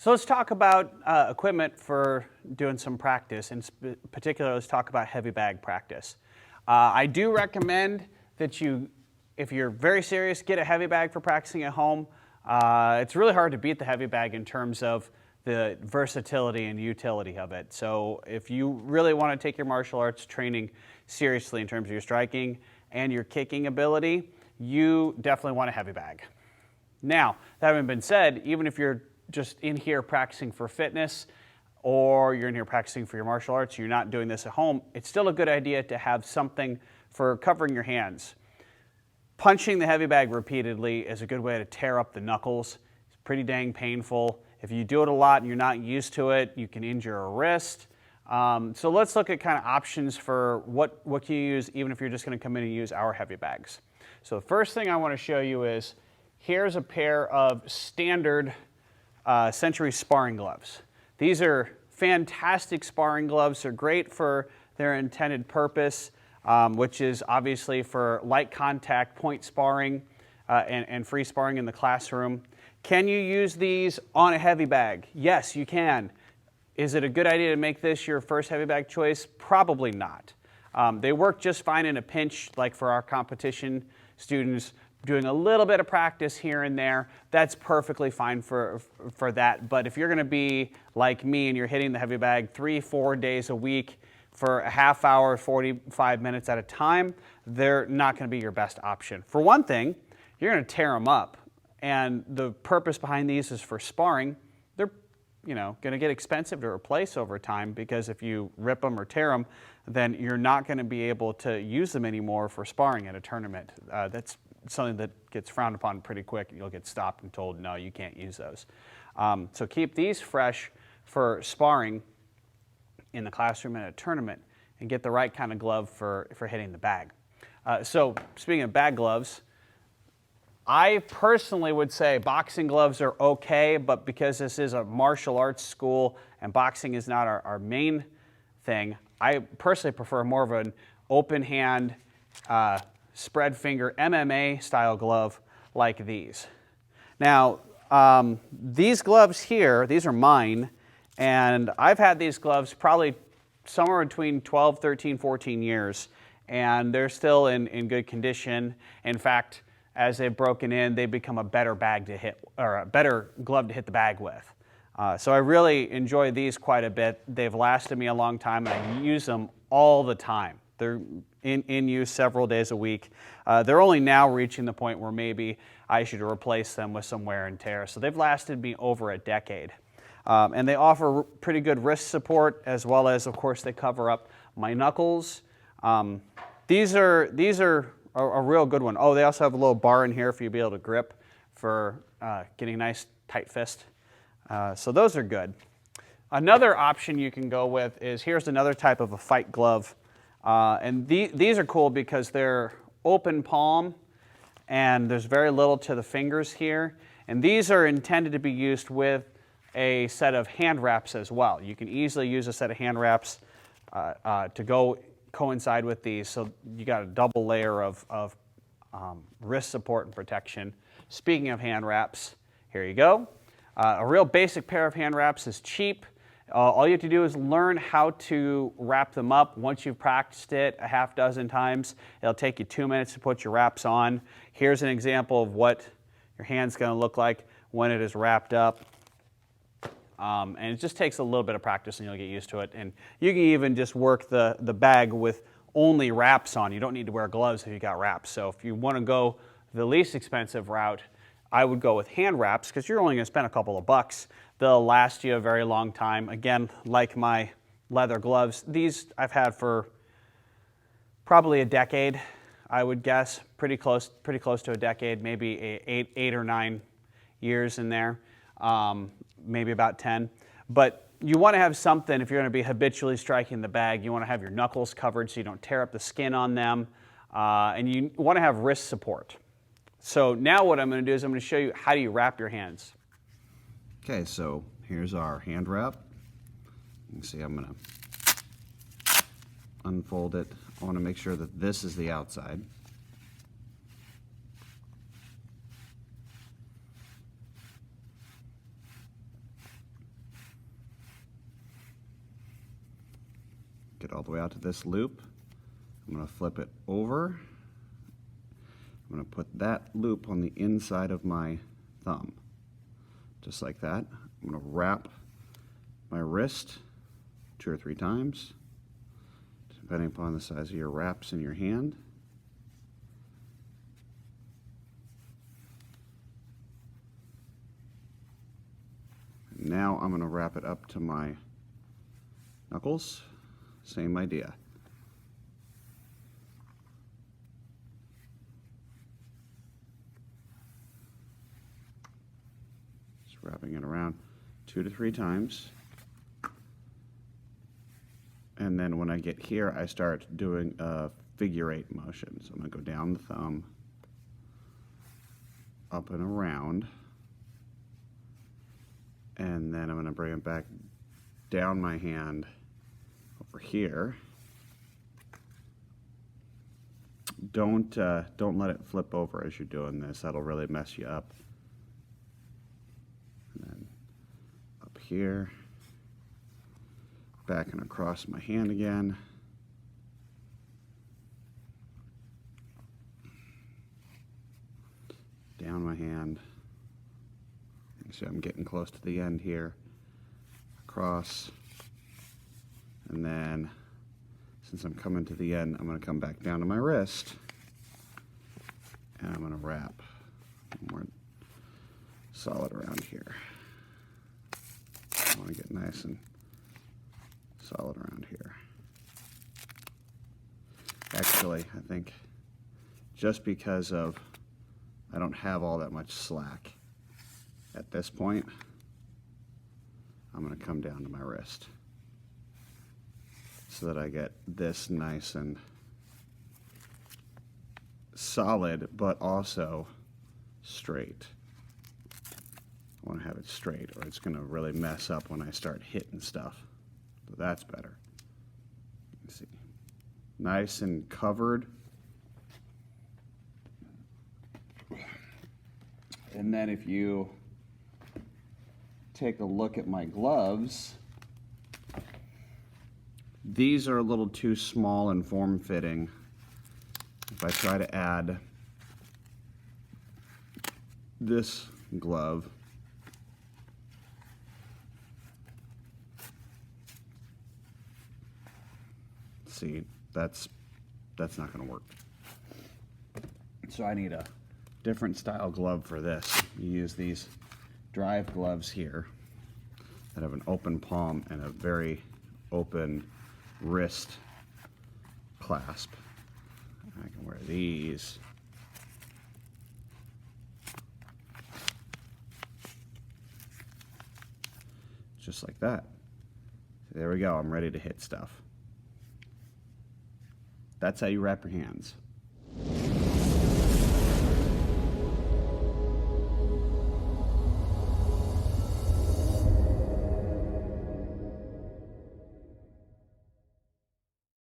So let's talk about equipment for doing some practice. In particular, let's talk about heavy bag practice. I do recommend that you, if you're very serious, get a heavy bag for practicing at home. It's really hard to beat the heavy bag in terms of the versatility and utility of it. So if you really want to take your martial arts training seriously in terms of your striking and your kicking ability, you definitely want a heavy bag. Now, that having been said, even if you're just in here practicing for fitness or you're in here practicing for your martial arts, you're not doing this at home, it's still a good idea to have something for covering your hands. Punching the heavy bag repeatedly is a good way to tear up the knuckles. It's pretty dang painful. If you do it a lot and you're not used to it, you can injure a wrist. So let's look at kind of options for what can you use even if you're just going to come in and use our heavy bags. So the first thing I want to show you is here's a pair of standard Century sparring gloves. These are fantastic sparring gloves. They're great for their intended purpose, which is obviously for light contact point sparring and free sparring in the classroom. Can you use these on a heavy bag? Yes, you can. Is it a good idea to make this your first heavy bag choice? Probably not. They work just fine in a pinch, like for our competition students, doing a little bit of practice here and there. That's perfectly fine for that. But if you're going to be like me and you're hitting the heavy bag 3-4 days a week for a half hour, 45 minutes at a time, they're not going to be your best option. For one thing, you're going to tear them up. And the purpose behind these is for sparring. They're going to get expensive to replace over time because if you rip them or tear them, then you're not going to be able to use them anymore for sparring at a tournament. That's something that gets frowned upon pretty quick. You'll get stopped and told, no, you can't use those. So keep these fresh for sparring in the classroom and at a tournament and get the right kind of glove for hitting the bag. So speaking of bag gloves, I personally would say boxing gloves are okay, but because this is a martial arts school and boxing is not our main thing, I personally prefer more of an open hand, spread finger MMA style glove like these. Now, these gloves here, these are mine, and I've had these gloves probably somewhere between 12, 13, 14 years, and they're still in good condition. In fact, as they've broken in, they've become a better bag to hit, or a better glove to hit the bag with. So I really enjoy these quite a bit. They've lasted me a long time, and I use them all the time. They're in use several days a week. They're only now reaching the point where maybe I should replace them with some wear and tear. So they've lasted me over a decade. And they offer pretty good wrist support, as well as, of course, they cover up my knuckles. These are a real good one. Oh, they also have a little bar in here for you to be able to grip for getting a nice tight fist. So those are good. Another option you can go with is, here's another type of a fight glove. And these are cool because they're open palm and there's very little to the fingers here. And these are intended to be used with a set of hand wraps as well. You can easily use a set of hand wraps to coincide with these, so you got a double layer of wrist support and protection. Speaking of hand wraps, here you go. A real basic pair of hand wraps is cheap. All you have to do is learn how to wrap them up. Once you've practiced it a half dozen times, it'll take you 2 minutes to put your wraps on. Here's an example of what your hand's going to look like when it is wrapped up. And it just takes a little bit of practice and you'll get used to it. And you can even just work the bag with only wraps on. You don't need to wear gloves if you got wraps. So if you want to go the least expensive route, I would go with hand wraps because you're only going to spend a couple of bucks. They'll last you a very long time. Again, like my leather gloves, these I've had for probably a decade, I would guess. Pretty close to a decade, maybe eight or 9 years in there. Maybe about 10. But you want to have something, if you're going to be habitually striking the bag, you want to have your knuckles covered so you don't tear up the skin on them. And you want to have wrist support. So now what I'm going to do is I'm going to show you how do you wrap your hands. Okay, so here's our hand wrap. You can see I'm going to unfold it. I want to make sure that this is the outside. get all the way out to this loop. I'm going to flip it over. I'm going to put that loop on the inside of my thumb, just like that. I'm going to wrap my wrist 2 or 3 times, depending upon the size of your wraps in your hand. Now I'm going to wrap it up to my knuckles. Same idea. Just wrapping it around 2 to 3 times. And then when I get here, I start doing a figure 8 motion. So I'm going to go down the thumb, up and around. And then I'm going to bring it back down my hand over here. Don't let it flip over as you're doing this. That'll really mess you up. And then up here, back and across my hand again. Down my hand. So I'm getting close to the end here. Across. And then, since I'm coming to the end, I'm going to come back down to my wrist. And I'm going to wrap more solid around here. I want to get nice and solid around here. Actually, I think just because of I don't have all that much slack at this point, I'm going to come down to my wrist so that I get this nice and solid, but also straight. I want to have it straight, or it's going to really mess up when I start hitting stuff. So that's better. Let's see. Nice and covered. And then if you take a look at my gloves, these are a little too small and form-fitting. If I try to add this glove, see, that's not going to work. So I need a different style glove for this. You use these drive gloves here that have an open palm and a very open wrist clasp. I can wear these. Just like that. There we go, I'm ready to hit stuff. That's how you wrap your hands.